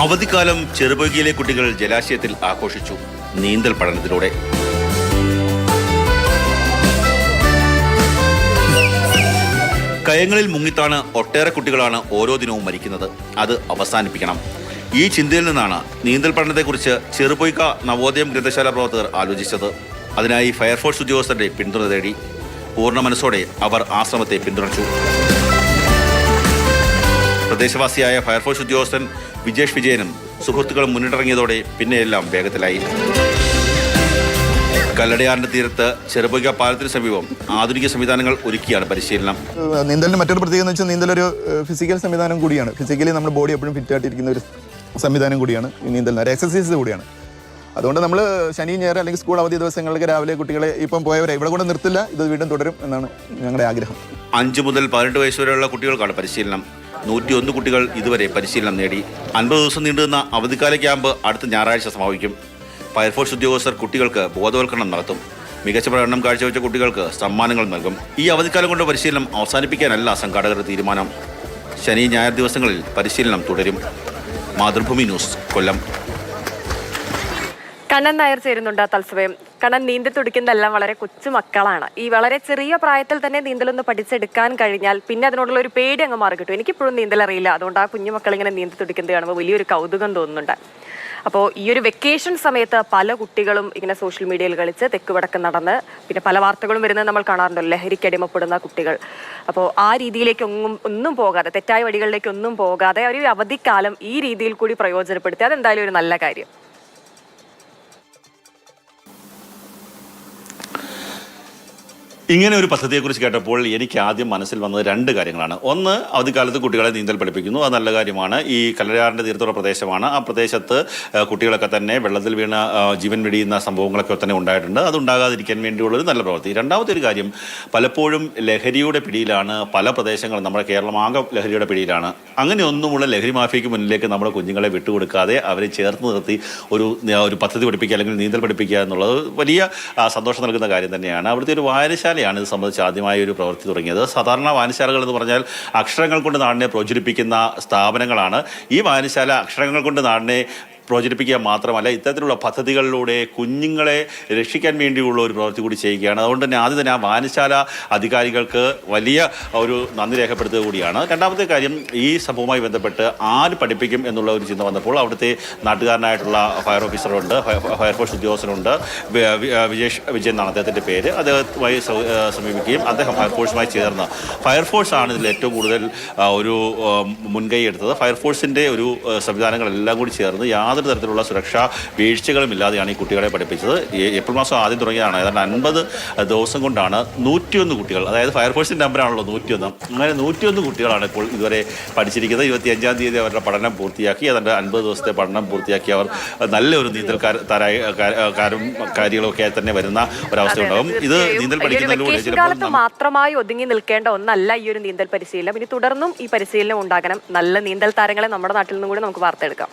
അവധിക്കാലം ചെറുപുഴയിലെ കുട്ടികൾ ജലാശയത്തിൽ ആഘോഷിച്ചു നീന്തൽ പഠനത്തിലൂടെ. കയങ്ങളിൽ മുങ്ങിത്താണ് ഒട്ടേറെ കുട്ടികളാണ് ഓരോ ദിനവും മരിക്കുന്നത്. അത് അവസാനിപ്പിക്കണം. ഈ ചിന്തയിൽ നിന്നാണ് നീന്തൽ പഠനത്തെക്കുറിച്ച് ചെറുപുഴ നവോദയം ഗ്രന്ഥശാല പ്രവർത്തകർ ആലോചിച്ചത്. അതിനായി ഫയർഫോഴ്സ് ഉദ്യോഗസ്ഥരുടെ പിന്തുണ തേടി. പൂർണ്ണ മനസ്സോടെ അവർ ആശ്രമത്തെ പിന്തുണച്ചു. പ്രദേശവാസിയായ ഫയർഫോഴ്സ് ഉദ്യോഗസ്ഥൻ വിജേഷ് വിജയനും സുഹൃത്തുക്കളും മുന്നിട്ടിറങ്ങിയതോടെ പിന്നെയെല്ലാം വേഗത്തിലായി. കല്ലടയാറിന്റെ തീരത്ത് ചെറുപുഴ പാലത്തിന് സമീപം ആധുനിക സംവിധാനങ്ങൾ ഒരുക്കിയാണ് പരിശീലനം. നീന്തലിന് മറ്റൊരു പ്രത്യേകത എന്ന് വെച്ചാൽ നീന്തലൊരു ഫിസിക്കൽ സംവിധാനം കൂടിയാണ്. ഫിസിക്കലി നമ്മുടെ ബോഡി എപ്പോഴും ഫിറ്റ് ആയിട്ടിരിക്കുന്ന ഒരു സംവിധാനം കൂടിയാണ് ഈ നീന്തൽ. ഒരു എക്സസൈസ് കൂടിയാണ്. അതുകൊണ്ട് നമ്മൾ ശനി ഞായർ അല്ലെങ്കിൽ സ്കൂൾ അവധി ദിവസങ്ങളിലൊക്കെ രാവിലെ കുട്ടികളെ ഇപ്പം പോയവരെ ഇവിടെ കൊണ്ട് നിർത്തില്ല, ഇത് വീണ്ടും തുടരും എന്നാണ് ഞങ്ങളുടെ ആഗ്രഹം. 5 മുതൽ 18 വയസ്സ് വരെയുള്ള കുട്ടികൾക്കാണ് പരിശീലനം. 101 കുട്ടികൾ ഇതുവരെ പരിശീലനം നേടി. 50 ദിവസം നീണ്ടുനിന്ന അവധിക്കാല ക്യാമ്പ് അടുത്ത ഞായറാഴ്ച സമാപിക്കും. ഫയർഫോഴ്സ് ഉദ്യോഗസ്ഥർ കുട്ടികൾക്ക് ബോധവൽക്കരണം നടത്തും. മികച്ച പ്രകടനം കാഴ്ചവെച്ച കുട്ടികൾക്ക് സമ്മാനങ്ങൾ നൽകും. ഈ അവധിക്കാലം കൊണ്ട് പരിശീലനം അവസാനിപ്പിക്കാനല്ല സംഘാടകരുടെ തീരുമാനം. ശനി ഞായർ ദിവസങ്ങളിൽ പരിശീലനം തുടരും. മാതൃഭൂമി ന്യൂസ്, കൊല്ലം. കണ്ണൻ നായർ ചേരുന്നുണ്ട് തത്സമയം. കണ്ണൻ, നീന്തൽ തുടിക്കുന്നതെല്ലാം വളരെ കൊച്ചു മക്കളാണ്. ഈ വളരെ ചെറിയ പ്രായത്തിൽ തന്നെ നീന്തലൊന്ന് പഠിച്ചെടുക്കാൻ കഴിഞ്ഞാൽ പിന്നെ അതിനോടുള്ള ഒരു പേടി അങ്ങ് മാറി കിട്ടും. എനിക്കിപ്പോഴും നീന്തൽ അറിയില്ല. അതുകൊണ്ട് ആ കുഞ്ഞു മക്കൾ ഇങ്ങനെ നീന്തൽ തുടിക്കുന്നത് കാണുമ്പോൾ വലിയൊരു കൗതുകം തോന്നുന്നുണ്ട്. അപ്പോൾ ഈ ഒരു വെക്കേഷൻ സമയത്ത് പല കുട്ടികളും ഇങ്ങനെ സോഷ്യൽ മീഡിയയിൽ കളിച്ച് തെക്ക് വടക്ക് നടന്ന്, പിന്നെ പല വാർത്തകളും വരുന്നത് നമ്മൾ കാണാറുണ്ടല്ലോ, ലഹരിക്കടിമപ്പെടുന്ന കുട്ടികൾ. അപ്പോൾ ആ രീതിയിലേക്ക് ഒന്നും പോകാതെ, തെറ്റായ വഴികളിലേക്ക് ഒന്നും പോകാതെ ഒരു അവധിക്കാലം ഈ രീതിയിൽ കൂടി പ്രയോജനപ്പെടുത്തി, അതെന്തായാലും ഒരു നല്ല കാര്യം. ഇങ്ങനെ ഒരു പദ്ധതിയെക്കുറിച്ച് കേട്ടപ്പോൾ എനിക്ക് ആദ്യം മനസ്സിൽ വന്നത് 2 കാര്യങ്ങളാണ്. ഒന്ന്, അവധിക്കാലത്ത് കുട്ടികളെ നീന്തൽ പഠിപ്പിക്കുന്നു. അത് നല്ല കാര്യമാണ്. ഈ കല്ലടയാറിൻ്റെ തീരത്തുള്ള പ്രദേശമാണ്. ആ പ്രദേശത്ത് കുട്ടികളൊക്കെ തന്നെ വെള്ളത്തിൽ വീണ ജീവൻ വെടിയുന്ന സംഭവങ്ങളൊക്കെ തന്നെ ഉണ്ടായിട്ടുണ്ട്. അത് ഉണ്ടാകാതിരിക്കാൻ വേണ്ടിയുള്ളൊരു നല്ല പ്രവൃത്തി. രണ്ടാമത്തെ ഒരു കാര്യം, പലപ്പോഴും ലഹരിയുടെ പിടിയിലാണ് പല പ്രദേശങ്ങളും. നമ്മുടെ കേരളമാകെ ലഹരിയുടെ പിടിയിലാണ്. അങ്ങനെയൊന്നുമുള്ള ലഹരി മാഫിയയ്ക്ക് മുന്നിലേക്ക് നമ്മുടെ കുഞ്ഞുങ്ങളെ വിട്ടുകൊടുക്കാതെ അവരെ ചേർത്ത് നിർത്തി ഒരു പദ്ധതി പഠിപ്പിക്കുക അല്ലെങ്കിൽ നീന്തൽ പഠിപ്പിക്കുക എന്നുള്ളത് വലിയ സന്തോഷം നൽകുന്ന കാര്യം തന്നെയാണ്. അവിടുത്തെ ഒരു വായനശാല ാണ് ഇത് സംബന്ധിച്ച് ആദ്യമായി ഒരു പ്രവൃത്തി തുടങ്ങിയത്. സാധാരണ വായനശാലകൾ എന്ന് പറഞ്ഞാൽ അക്ഷരങ്ങൾ കൊണ്ട് നാടിനെ പ്രചരിപ്പിക്കുന്ന സ്ഥാപനങ്ങളാണ്. ഈ വായനശാല അക്ഷരങ്ങൾ കൊണ്ട് നാടിനെ പ്രചരിപ്പിക്കുക മാത്രമല്ല, ഇത്തരത്തിലുള്ള പദ്ധതികളിലൂടെ കുഞ്ഞുങ്ങളെ രക്ഷിക്കാൻ വേണ്ടിയുള്ള ഒരു പ്രവൃത്തി കൂടി ചെയ്യുകയാണ്. അതുകൊണ്ട് തന്നെ ആദ്യം തന്നെ ആ വായനശാല അധികാരികൾക്ക് വലിയ ഒരു നന്ദി രേഖപ്പെടുത്തുക കൂടിയാണ്. രണ്ടാമത്തെ കാര്യം, ഈ സംഭവവുമായി ബന്ധപ്പെട്ട് ആര് പഠിപ്പിക്കും എന്നുള്ള ഒരു ചിന്ത വന്നപ്പോൾ അവിടുത്തെ നാട്ടുകാരനായിട്ടുള്ള ഫയർ ഓഫീസറുണ്ട്, ഫയർഫോഴ്സ് ഉദ്യോഗസ്ഥനുണ്ട്, വിജേഷ് വിജയൻ എന്നാണ് അദ്ദേഹത്തിൻ്റെ പേര്. അദ്ദേഹവുമായി സമീപിക്കുകയും അദ്ദേഹം ഫയർഫോഴ്സുമായി ചേർന്ന്, ഫയർഫോഴ്സാണ് ഇതിൽ ഏറ്റവും കൂടുതൽ ഒരു മുൻകൈ എടുത്തത്. ഫയർഫോഴ്സിൻ്റെ ഒരു സംവിധാനങ്ങളെല്ലാം കൂടി ചേർന്ന് യാതൊരു തരത്തിലുള്ള സുരക്ഷാ വീഴ്ചകളും ഇല്ലാതെയാണ് ഈ കുട്ടികളെ പഠിപ്പിച്ചത്. ഏപ്രിൽ മാസം ആദ്യം തുടങ്ങിയതാണ്. ഏതാണ്ട് 50 ദിവസം കൊണ്ടാണ് 101 കുട്ടികൾ, അതായത് ഫയർഫോഴ്സിൻ്റെ നമ്പറാണല്ലോ 101, അങ്ങനെ 101 കുട്ടികളാണ് ഇപ്പോൾ ഇതുവരെ പഠിച്ചിരിക്കുന്നത്. 25-ാം തീയതി അവരുടെ പഠനം പൂർത്തിയാക്കി. ഏതാണ്ട് 50 ദിവസത്തെ പഠനം പൂർത്തിയാക്കി അവർ നല്ലൊരു നീന്തൽക്കാരികളൊക്കെ തന്നെ വരുന്ന ഒരവസ്ഥ ഉണ്ടാകും. ഇത് നീന്തൽ പഠിക്കുന്നതിലൂടെ മാത്രമായി ഒതുങ്ങി നിൽക്കേണ്ട ഒന്നല്ല ഈ ഒരു നീന്തൽ പരിശീലനം. ഇനി തുടർന്നും ഈ പരിശീലനം ഉണ്ടാകണം. നല്ല നീന്തൽ താരങ്ങളെ നമ്മുടെ നാട്ടിൽ നിന്നും കൂടി നമുക്ക് വാർത്തെടുക്കാം.